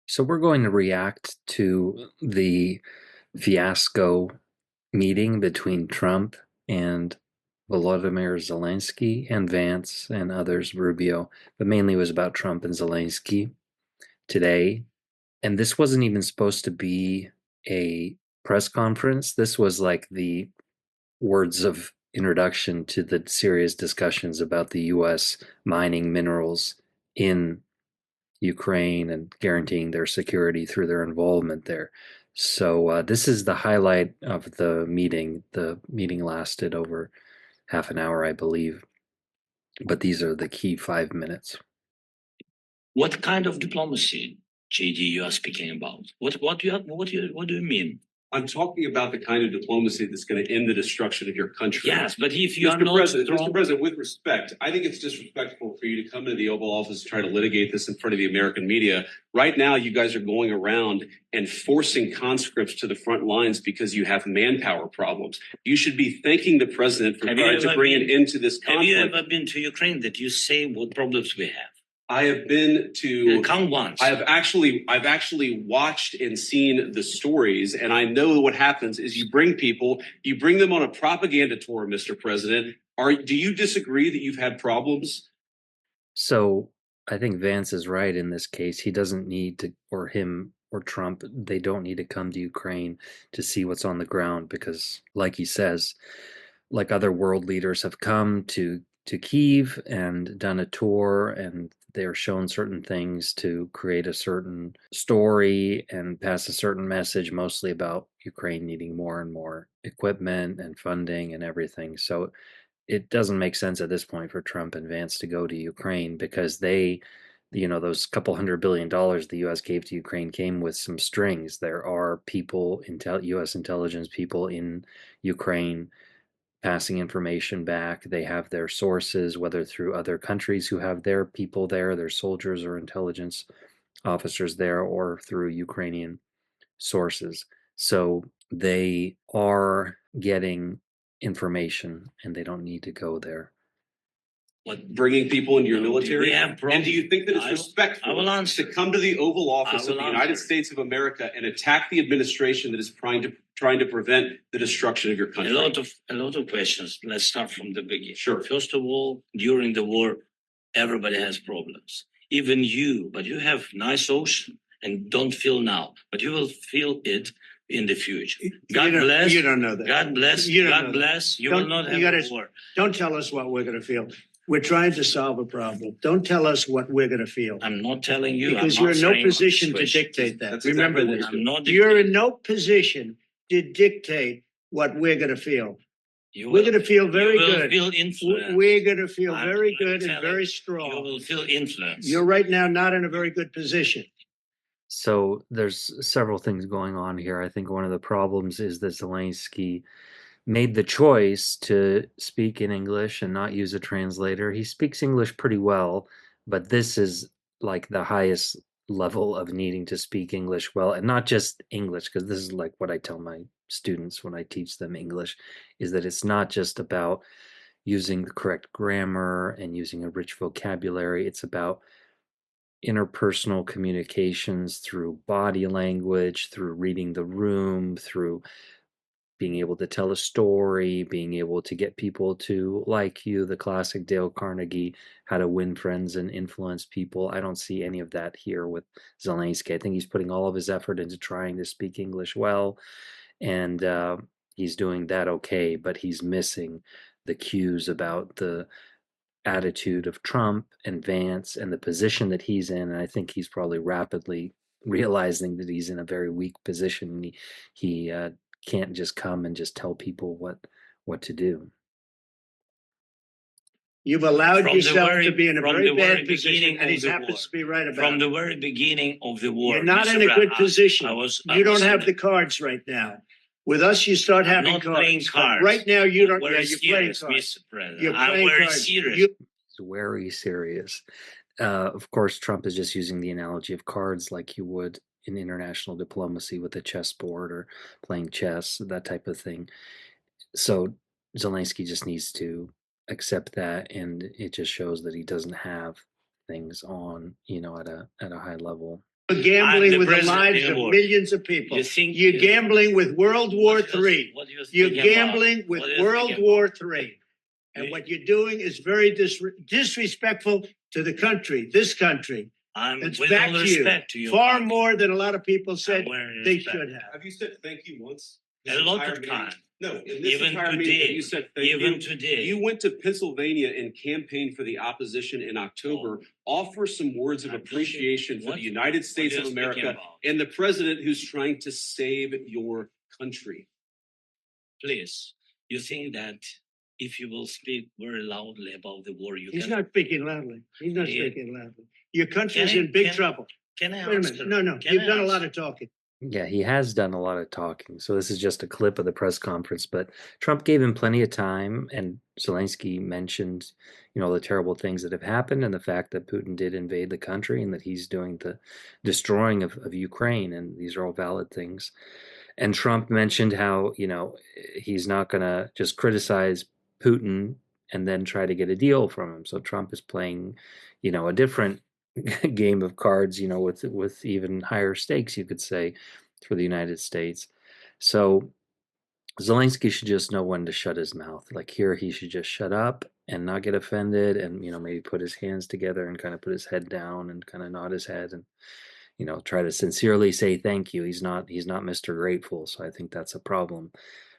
So we're going to react to the fiasco meeting between Trump and Volodymyr Zelensky and Vance and others, Rubio, but mainly it was about Trump and Zelensky today. And this wasn't even supposed to be a press conference. This was like the words of introduction to the serious discussions about the U.S. mining minerals in Ukraine and guaranteeing their security through their involvement there. So this is the highlight of the meeting. The meeting lasted over half an hour, I believe, but these are the key 5 minutes. What kind of diplomacy, JD, you are speaking about? What do you mean? I'm talking about the kind of diplomacy that's going to end the destruction of your country. Yes, but if you are Mr. not President, strong, Mr. President, with respect, I think it's disrespectful for you to come into the Oval Office and try to litigate this in front of the American media. Right now, you guys are going around and forcing conscripts to the front lines because you have manpower problems. You should be thanking the president for trying to bring an end to this conflict. Have you ever been to Ukraine that you say what problems we have? I have been to Come once. I've actually watched and seen the stories, and I know what happens is you bring them on a propaganda tour, Mr. President. Do you disagree that you've had problems? So I think Vance is right in this case. He doesn't need to, or him or Trump, they don't need to come to Ukraine to see what's on the ground because, like he says, like other world leaders have come to Kyiv and done a tour, and they're shown certain things to create a certain story and pass a certain message, mostly about Ukraine needing more and more equipment and funding and everything. So it doesn't make sense at this point for Trump and Vance to go to Ukraine because those couple $100 billion the U.S. gave to Ukraine came with some strings. There are people, U.S. intelligence people in Ukraine passing information back. They have their sources, whether through other countries who have their people there, their soldiers or intelligence officers there, or through Ukrainian sources. So they are getting information and they don't need to go there. Like bringing people into your military? And do you think that it's respectful to come to the Oval Office of the United States of America and attack the administration that is trying to prevent the destruction of your country? A lot of questions. Let's start from the beginning. Sure. First of all, during the war, everybody has problems. Even you, but you have nice ocean and don't feel now, but you will feel it in the future. God bless. You don't know that. God bless. You God bless. You will not have a war. Don't tell us what we're going to feel. We're trying to solve a problem. Don't tell us what we're going to feel. I'm not telling you. Because you're in no position to dictate that. Remember this. You're in no position to dictate what we're going to feel. We're going to feel very good. Feel influence. We're going to feel very good and very strong. You will feel influence. You're right now not in a very good position. So there's several things going on here. I think one of the problems is that Zelensky made the choice to speak in English and not use a translator. He speaks English pretty well, but this is like the highest level of needing to speak English well, and not just English, because this is like what I tell my students when I teach them English, is that it's not just about using the correct grammar and using a rich vocabulary. It's about interpersonal communications through body language, through reading the room, through being able to tell a story, being able to get people to like you, the classic Dale Carnegie, how to win friends and influence people. I don't see any of that here with Zelensky. I think he's putting all of his effort into trying to speak English well, and he's doing that okay, but he's missing the cues about the attitude of Trump and Vance and the position that he's in. And I think he's probably rapidly realizing that he's in a very weak position. And he can't just come and just tell people what to do. You've allowed yourself to be in a very bad position, and he happens to be right about it. From the very beginning of the war. You're not in a good position. You don't have the cards right now. With us, you start having cards. Right now, you don't. Yeah, you're playing cards. You're playing cards. It's very serious. Of course, Trump is just using the analogy of cards like you would in international diplomacy with a chessboard or playing chess, that type of thing. So Zelensky just needs to accept that, and it just shows that he doesn't have things on, at a high level. You're gambling the with the president lives of anymore. millions of people. You think You're gambling with World War III. What you You're thinking about? gambling with What are you World thinking War about? III. And You- what you're doing is very disrespectful to the country, this country. I'm It's with back all to respect to you. you. Far more than a lot of people said I'm wearing they respect. should have. Have you said thank you once? A lot of times. No, in this Even entire meeting, today. you said thank Even you. today. You went to Pennsylvania and campaigned for the opposition in October. Offer some words of appreciation for What- the United States what of are you speaking America about? and the president who's trying to save your country. Please, you think that if you will speak very loudly about the war, you He's can. not speaking loudly. He's not Yeah. speaking loudly. Your country's Can I- in big can- trouble. Can I Wait a answer? minute. No. Can You've I done a lot answer? of talking. Yeah, he has done a lot of talking. So this is just a clip of the press conference, but Trump gave him plenty of time, and Zelensky mentioned, the terrible things that have happened and the fact that Putin did invade the country and that he's doing the destroying of Ukraine, and these are all valid things. And Trump mentioned how, he's not going to just criticize Putin and then try to get a deal from him. So Trump is playing, a different game of cards, with even higher stakes, you could say, for the United States. So Zelensky should just know when to shut his mouth. Like here, he should just shut up and not get offended, and maybe put his hands together and kind of put his head down and kind of nod his head and try to sincerely say thank you. He's not Mr. Grateful, so I think that's a problem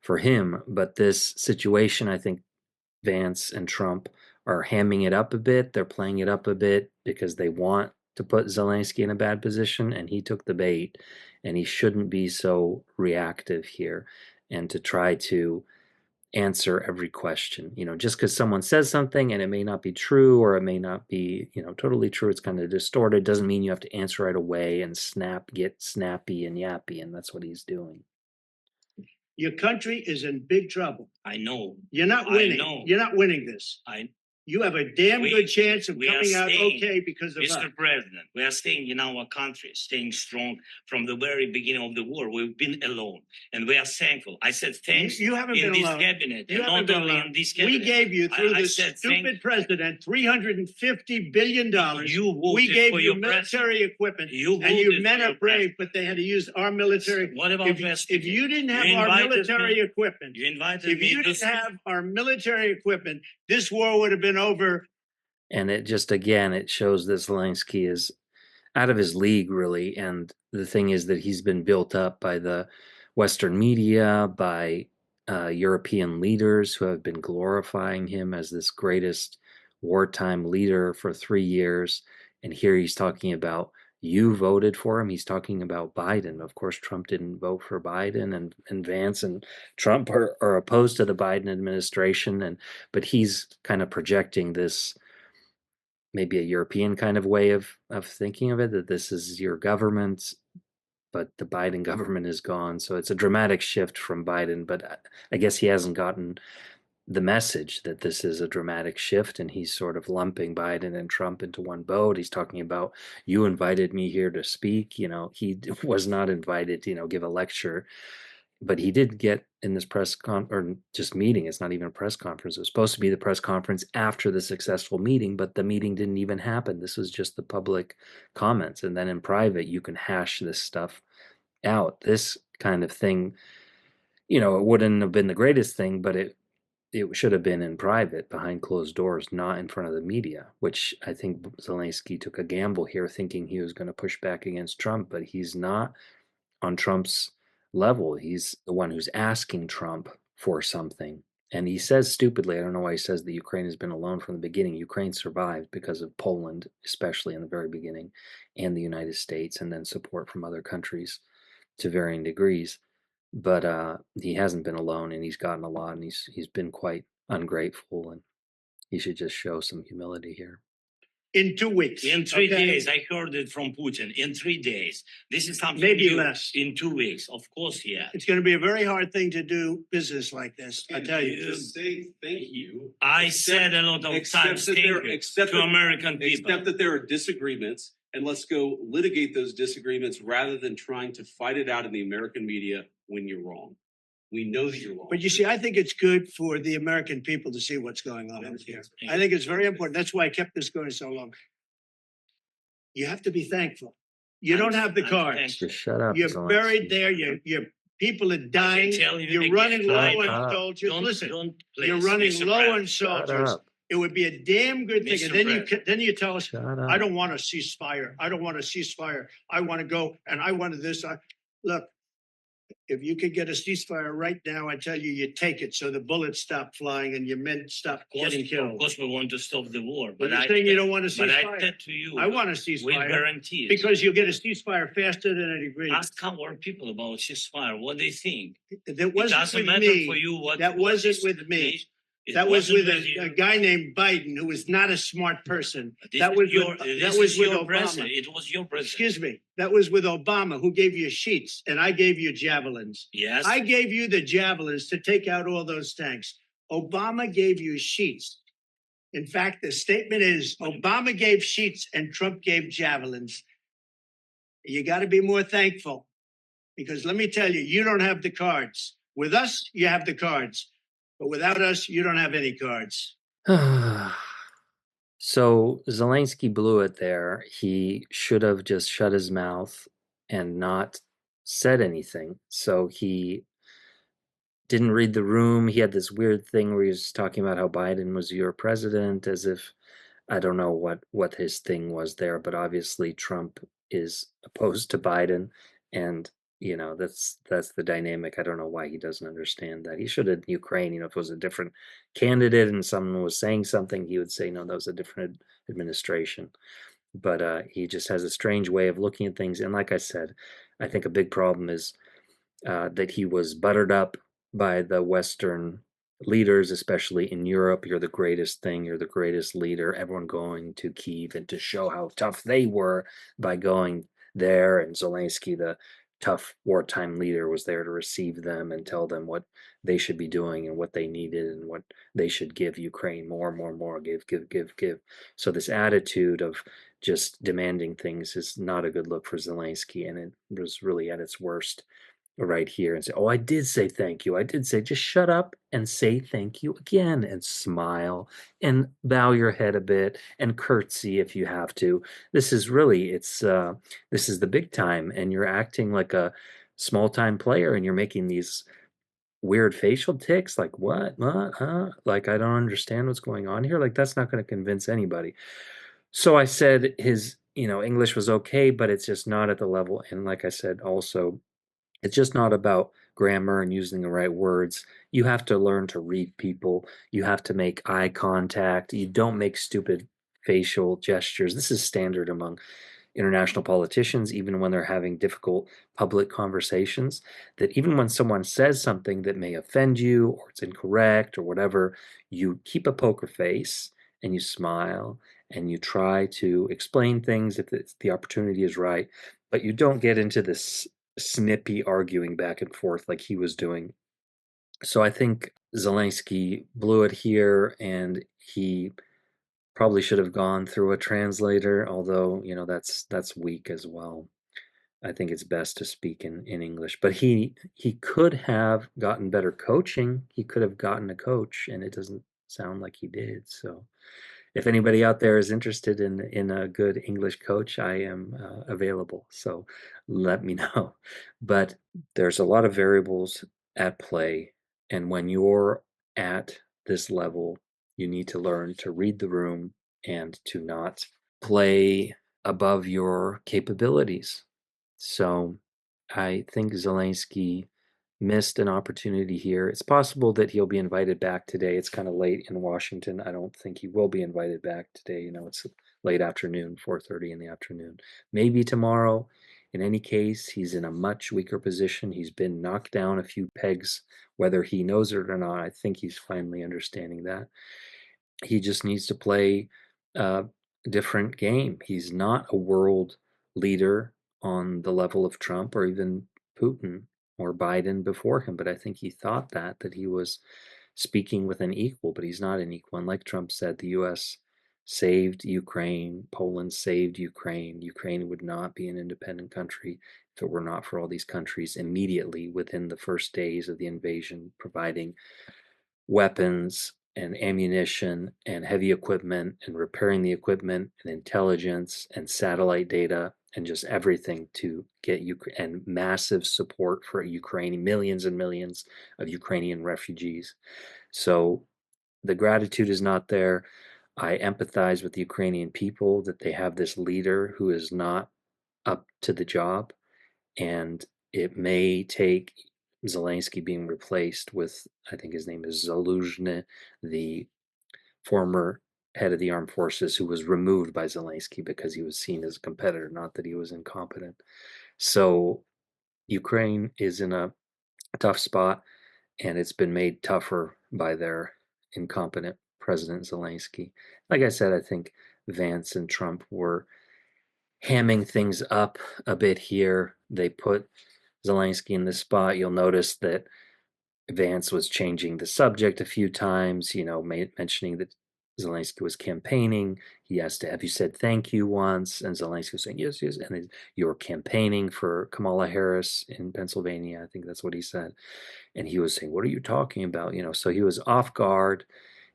for him. But this situation, I think Vance and Trump are hamming it up a bit. They're playing it up a bit because they want to put Zelensky in a bad position, and he took the bait, and he shouldn't be so reactive here and to try to answer every question. Just because someone says something and it may not be true or it may not be, totally true, it's kind of distorted, doesn't mean you have to answer right away and get snappy and yappy, and that's what he's doing. Your country is in big trouble. I know. You're not I winning. know. You're not winning this. You have a damn good chance of we are coming out staying, okay because of us. Mr. President, we are staying in our country, staying strong from the very beginning of the war. We've been alone, and we are thankful. I said thanks You haven't in been this alone. cabinet, You and haven't not been only alone. in this cabinet. We gave you, through I this said stupid president, $350 billion. You voted We gave for you your military equipment. You And you voted men for are your brave, but they had to use our military. What about If you didn't have You our invited military me. equipment, You invited if me you to didn't speak. have our military equipment, this war would have been over. And it just, again, it shows that Zelensky is out of his league, really. And the thing is that he's been built up by the Western media, by European leaders who have been glorifying him as this greatest wartime leader for 3 years. And here he's talking about, you voted for him. He's talking about Biden. Of course, Trump didn't vote for Biden, and Vance and Trump are opposed to the Biden administration. But he's kind of projecting this, maybe a European kind of way of thinking of it, that this is your government, but the Biden government is gone. So it's a dramatic shift from Biden, but I guess he hasn't gotten the message that this is a dramatic shift, and he's sort of lumping Biden and Trump into one boat. He's talking about, you invited me here to speak. He was not invited to, give a lecture, but he did get in this or just meeting. It's not even a press conference. It was supposed to be the press conference after the successful meeting, but the meeting didn't even happen. This was just the public comments. And then in private, you can hash this stuff out. This kind of thing, it wouldn't have been the greatest thing, but it should have been in private, behind closed doors, not in front of the media, which I think Zelensky took a gamble here, thinking he was going to push back against Trump, but he's not on Trump's level. He's the one who's asking Trump for something. And he says stupidly, I don't know why he says that Ukraine has been alone from the beginning. Ukraine survived because of Poland, especially in the very beginning, and the United States, and then support from other countries to varying degrees. But he hasn't been alone, and he's gotten a lot, and he's been quite ungrateful, and he should just show some humility here. In 2 weeks. In 3 days, I heard it from Putin. In 3 days. This is something Maybe new. less. In 2 weeks, of course, yeah. It's going to be a very hard thing to do business like this. I tell you. Just say thank you. I said a lot of times thank you to American people. Except that there are disagreements, and let's go litigate those disagreements rather than trying to fight it out in the American media when you're wrong. We know that you're wrong. But you see, I think it's good for the American people to see what's going on out here. I think it's very important. That's why I kept this going so long. You have to be thankful. You don't have the cards. Just shut up, You're Zelensky. buried there. Your people are dying. You're running low on soldiers. Listen, you're running low on soldiers. It would be a damn good thing. And then you tell us, I don't want a ceasefire. I don't want a ceasefire. I want to go and I want this. Look, if you could get a ceasefire right now, I tell you, you take it so the bullets stop flying and your men stop getting killed. Of course, we want to stop the war. But you're saying you don't want a ceasefire. But I said to you, I want a ceasefire. with guarantees. Because you'll get a ceasefire faster than an agreement. Ask our people about ceasefire, what they think. That wasn't with me. For you what that wasn't with me. That was with a guy named Biden, who was not a smart person. That was with Obama. President. It was your president. Excuse me. That was with Obama, who gave you sheets, and I gave you javelins. Yes. I gave you the javelins to take out all those tanks. Obama gave you sheets. In fact, the statement is Obama gave sheets and Trump gave javelins. You got to be more thankful, because let me tell you, you don't have the cards. With us, you have the cards. But without us, you don't have any cards. So Zelensky blew it there. He should have just shut his mouth and not said anything. So he didn't read the room. He had this weird thing where he was talking about how Biden was your president, as if, I don't know what his thing was there, but obviously Trump is opposed to Biden, and that's the dynamic. I don't know why he doesn't understand that. He should have Ukraine, if it was a different candidate and someone was saying something, he would say, no, that was a different administration. But he just has a strange way of looking at things. And like I said, I think a big problem is that he was buttered up by the Western leaders, especially in Europe. You're the greatest thing. You're the greatest leader. Everyone going to Kyiv and to show how tough they were by going there. And Zelensky, the tough wartime leader, was there to receive them and tell them what they should be doing and what they needed and what they should give Ukraine. More, give. So this attitude of just demanding things is not a good look for Zelensky, and it was really at its worst right here. And say, oh, I did say thank you. I did say, just shut up and say thank you again, and smile and bow your head a bit and curtsy if you have to. This is really, this is the big time, and you're acting like a small time player, and you're making these weird facial tics like what huh? Like, I don't understand what's going on here. Like, that's not going to convince anybody. So I said his English was okay, but it's just not at the level. And like I said also, it's just not about grammar and using the right words. You have to learn to read people. You have to make eye contact. You don't make stupid facial gestures. This is standard among international politicians, even when they're having difficult public conversations, that even when someone says something that may offend you or it's incorrect or whatever, you keep a poker face and you smile and you try to explain things if the opportunity is right, but you don't get into this snippy arguing back and forth like he was doing. So I think Zelensky blew it here, and he probably should have gone through a translator, although that's weak as well. I think it's best to speak in English, but he could have gotten better coaching. He could have gotten a coach, and it doesn't sound like he did. So if anybody out there is interested in a good English coach, I am available. So let me know. But there's a lot of variables at play. And when you're at this level, you need to learn to read the room and to not play above your capabilities. So I think Zelensky missed an opportunity here. It's possible that he'll be invited back today. It's kind of late in Washington. I don't think he will be invited back today. It's late afternoon, 4:30 in the afternoon. Maybe tomorrow. In any case, he's in a much weaker position. He's been knocked down a few pegs, whether he knows it or not. I think he's finally understanding that. He just needs to play a different game. He's not a world leader on the level of Trump or even Putin or Biden before him, but I think he thought that he was speaking with an equal, but he's not an equal. And like Trump said, the U.S. saved Ukraine, Poland saved Ukraine. Ukraine would not be an independent country if it were not for all these countries immediately within the first days of the invasion providing weapons, and ammunition and heavy equipment and repairing the equipment and intelligence and satellite data and just everything to get and massive support for Ukraine, millions and millions of Ukrainian refugees. So the gratitude is not there. I empathize with the Ukrainian people that they have this leader who is not up to the job, and it may take Zelensky being replaced with, I think his name is Zaluzhny, the former head of the armed forces, who was removed by Zelensky because he was seen as a competitor, not that he was incompetent. So Ukraine is in a tough spot, and it's been made tougher by their incompetent President Zelensky. Like I said, I think Vance and Trump were hamming things up a bit here. They put Zelensky in this spot. You'll notice that Vance was changing the subject a few times, mentioning that Zelensky was campaigning. He asked, "Have you said thank you once?" And Zelensky was saying, "Yes, yes." And then, "You're campaigning for Kamala Harris in Pennsylvania." I think that's what he said. And he was saying, "What are you talking about?" So he was off guard.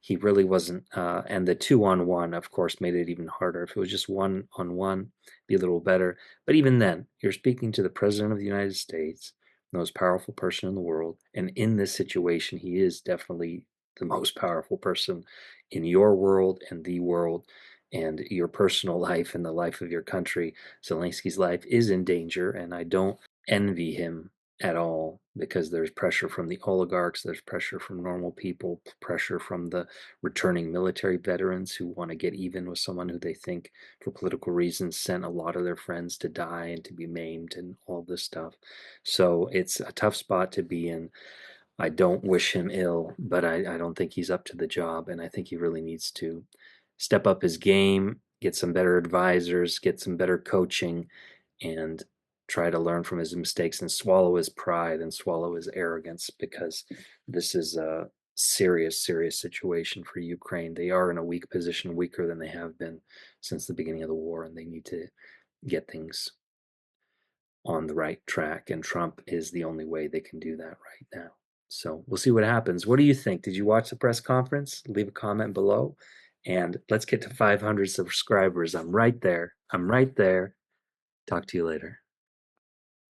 He really wasn't. And the 2-on-1, of course, made it even harder. If it was just 1-on-1, be a little better. But even then, you're speaking to the President of the United States, the most powerful person in the world. And in this situation, he is definitely the most powerful person in your world and the world and your personal life and the life of your country. Zelensky's life is in danger, and I don't envy him at all, because there's pressure from the oligarchs, there's pressure from normal people, pressure from the returning military veterans who want to get even with someone who they think, for political reasons, sent a lot of their friends to die and to be maimed and all this stuff. So it's a tough spot to be in. I don't wish him ill, but I don't think he's up to the job, and I think he really needs to step up his game, get some better advisors, get some better coaching, and try to learn from his mistakes and swallow his pride and swallow his arrogance, because this is a serious, serious situation for Ukraine. They are in a weak position, weaker than they have been since the beginning of the war, and they need to get things on the right track, and Trump is the only way they can do that right now. So we'll see what happens. What do you think? Did you watch the press conference? Leave a comment below, and let's get to 500 subscribers. I'm right there. I'm right there. Talk to you later.